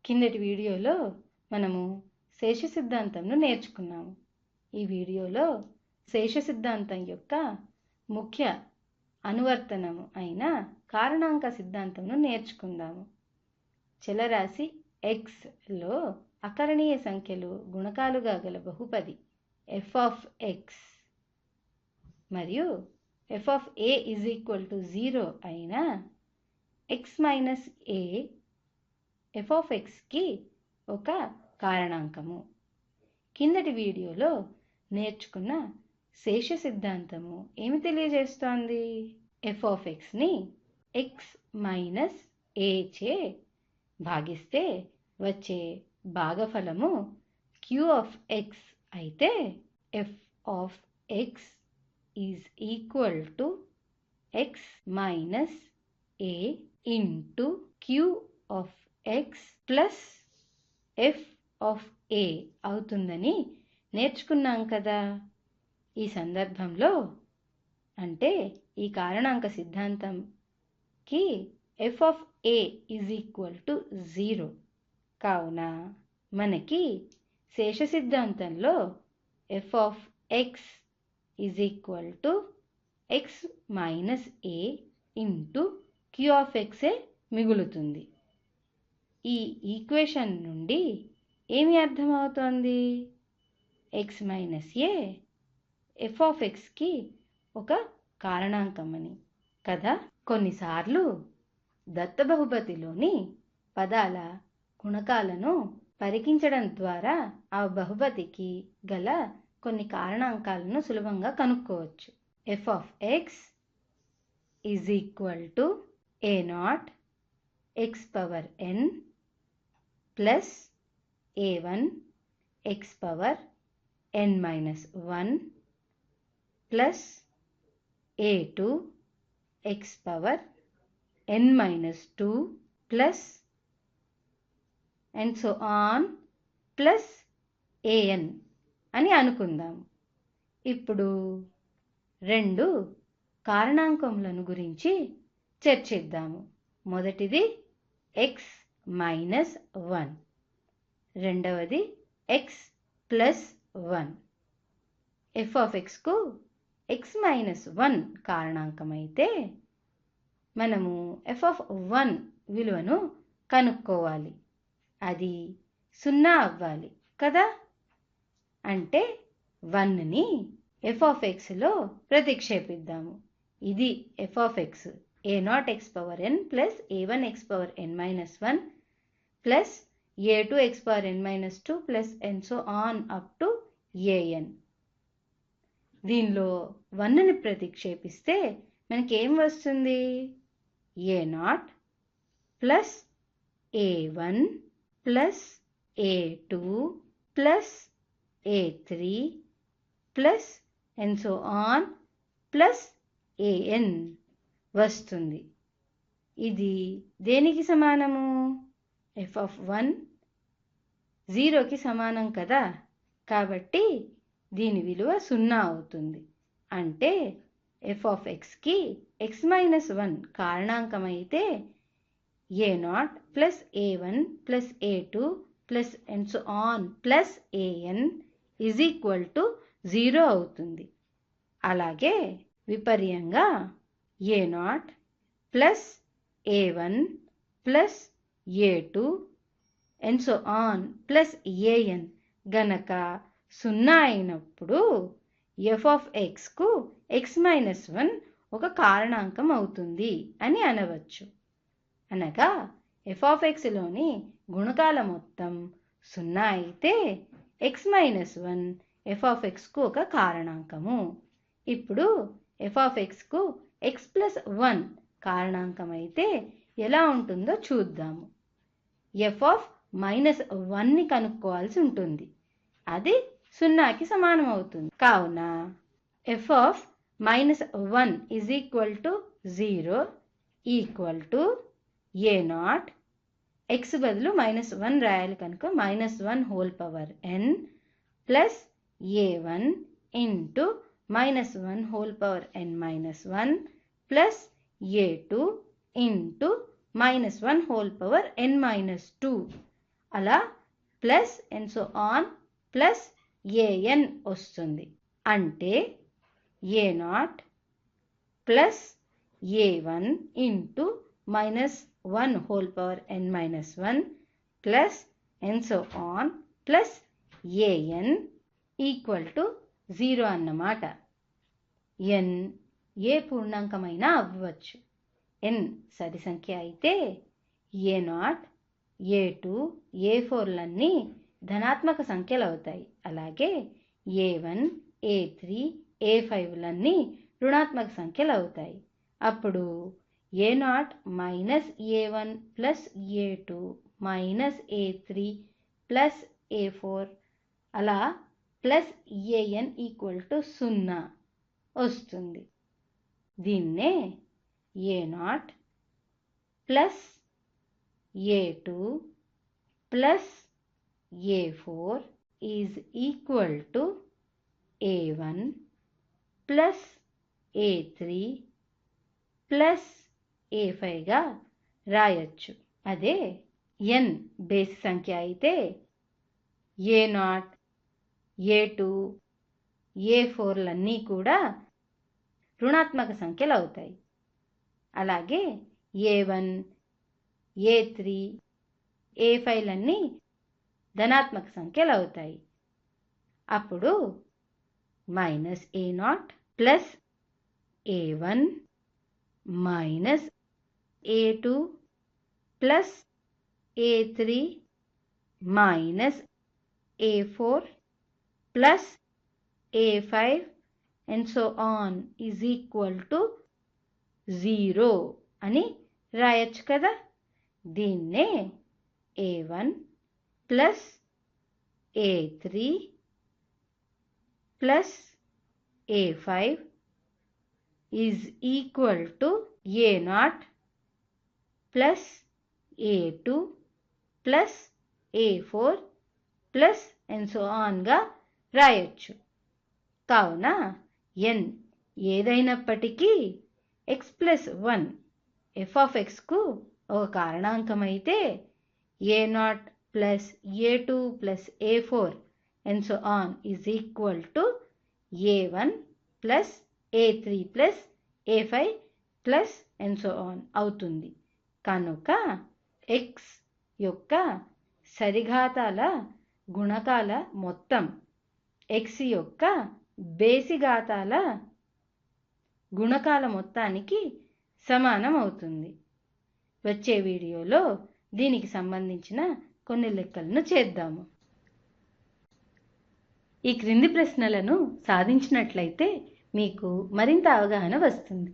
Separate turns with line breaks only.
కిందటి వీడియోలో మనము శేష సిద్ధాంతంను నేర్చుకున్నాము. ఈ వీడియోలో శేష సిద్ధాంతం యొక్క ముఖ్య అనువర్తనము అయిన కారణాంక సిద్ధాంతంను నేర్చుకుందాము. చలరాశి x లో అకరణీయ సంఖ్యలు గుణకాలుగా గల బహుపది f ఆఫ్ x మరియు f ఆఫ్ a = 0 అయిన x minus a f of xకి ఒక కారణాంకము. కిందటి వీడియోలో నేర్చుకున్న శేష సిద్ధాంతము ఏమి తెలియజేస్తోంది? f ఆఫ్ xని x మైనస్ a చే భాగిస్తే వచ్చే భాగఫలము q ఆఫ్ x అయితే f of x is equal to x minus a into q of x plus f of a అవుతుందని నేర్చుకున్నాం కదా. ఈ సందర్భంలో అంటే ఈ కారణాంక సిద్ధాంతంకి f of a is equal to 0 కావున మనకి శేష సిద్ధాంతంలో f of x is equal to x minus a into q of x మిగులుతుంది. ఈ ఈక్వేషన్ నుండి ఏమి అర్థమవుతోంది? x minus a f of xకి ఒక కారణాంకమని కదా. కొన్నిసార్లు దత్త బహుపదిలోని పదాల గుణకాలను పరికించడం ద్వారా ఆ బహుపదికి గల కొన్ని కారణాంకాలను సులభంగా కనుక్కోవచ్చు. f of x is equal to a0 x power n plus a1 x power n minus 1 plus a2 x power n minus 2 plus and so on plus an అని అనుకుందాం. ఇప్పుడు రెండు కారణాంకములను గురించి చర్చిద్దాము. మొదటిది x మైనస్ 1, రెండవది x ప్లస్ 1. f ఆఫ్ xకు x minus 1 కారణాంకమైతే మనము f ఆఫ్ 1 విలువను కనుక్కోవాలి. అది 0 అవ్వాలి కదా. అంటే 1ని f ఆఫ్ xలో ప్రతిక్షేపిద్దాము. ఇది f of x a0 x power n plus a1 x power n minus 1 plus a2 x power n minus 2 plus and so on up to an. దీనిలో 1ని ప్రతిక్షేపిస్తే మనకేం వస్తుంది? a0 plus a1 plus a2 plus a3 plus and so on plus an వస్తుంది. ఇది దేనికి సమానము? f of 1 0కి సమానం కదా. కాబట్టి దీని విలువ 0 అవుతుంది. అంటే f ఆఫ్ xకి x మైనస్ 1 కారణాంకమైతే a0 plus a1 plus a2 plus and so on plus an is equal to 0 అవుతుంది. అలాగే విపర్యంగా a0 plus a1 plus a2 and so on plus an గనక 0 అయినప్పుడు f ఆఫ్ xకు x మైనస్ 1 ఒక కారణాంకం అవుతుంది అని అనవచ్చు. అనగా f ఆఫ్ xలోని గుణకాల మొత్తం 0 అయితే x మైనస్ 1 f ఆఫ్ xకు ఒక కారణాంకము. ఇప్పుడు f ఆఫ్ xకు x ప్లస్ 1 కారణాంకం అయితే ఎలా ఉంటుందో చూద్దాము. f ఆఫ్ మైనస్ 1ని కనుక్కోవాల్సి ఉంటుంది. అది 0కి సమానం అవుతుంది. కావున f of minus 1 is equal to 0 equal to a0 x బదులు మైనస్ 1 రాయాలి కనుక minus 1 whole power n plus a1 into minus 1 whole power n minus 1 plus a2 into minus 1 whole power n minus 2 అలా plus and so on plus A N వస్తుంది. అంటే A0 plus A1 into -1 whole power n-1 plus and so on plus A N equal to 0 అన్నమాట. n ఏ పూర్ణాంకమైనా అవ్వచ్చు. n సరి సంఖ్య అయితే A0, A2, A4లన్నీ ధనాత్మక సంఖ్యలు అవుతాయి. అలాగే A1, A3, A5లన్నీ ఋణాత్మక సంఖ్యలు అవుతాయి. అప్పుడు A0 minus A1 plus A2 minus A3 plus A4 అలా ప్లస్ ఏఎన్ ఈక్వల్ టు 0 వస్తుంది. దీన్నే A0 plus A2 plus A4 is equal to A1 plus A3 plus A5గా రాయొచ్చు. అదే n బేసి సంఖ్య అయితే A0, A2, A4లన్నీ కూడా ఋణాత్మక సంఖ్యలు అవుతాయి. అలాగే A1, A3, A5లన్నీ ధనాత్మక సంఖ్యలు అవుతాయి. అప్పుడు -A0 plus A1 minus A2 plus A3 minus A4 plus A5 and so on is equal to 0 అని రాయొచ్చు కదా. దీన్నే A1 plus A3 plus A5 is equal to A0 plus A2 plus A4 plus and so ఆన్గా రాయొచ్చు. కావున n ఏదైనప్పటికీ x+1 f(x)కు ఒక కారణాంకమైతే A0 plus A2 plus A4 and so on is equal to A1 plus A3 plus A5 plus and so on అవుతుంది. కనుక x యొక్క సరిఘాతాల గుణకాల మొత్తం x యొక్క బేసిఘాతాల గుణకాల మొత్తానికి సమానం అవుతుంది. వచ్చే వీడియోలో దీనికి సంబంధించిన కొన్ని లెక్కలను చేద్దాము. ఈ క్రింది ప్రశ్నలను సాధించినట్లయితే మీకు మరింత అవగాహన వస్తుంది.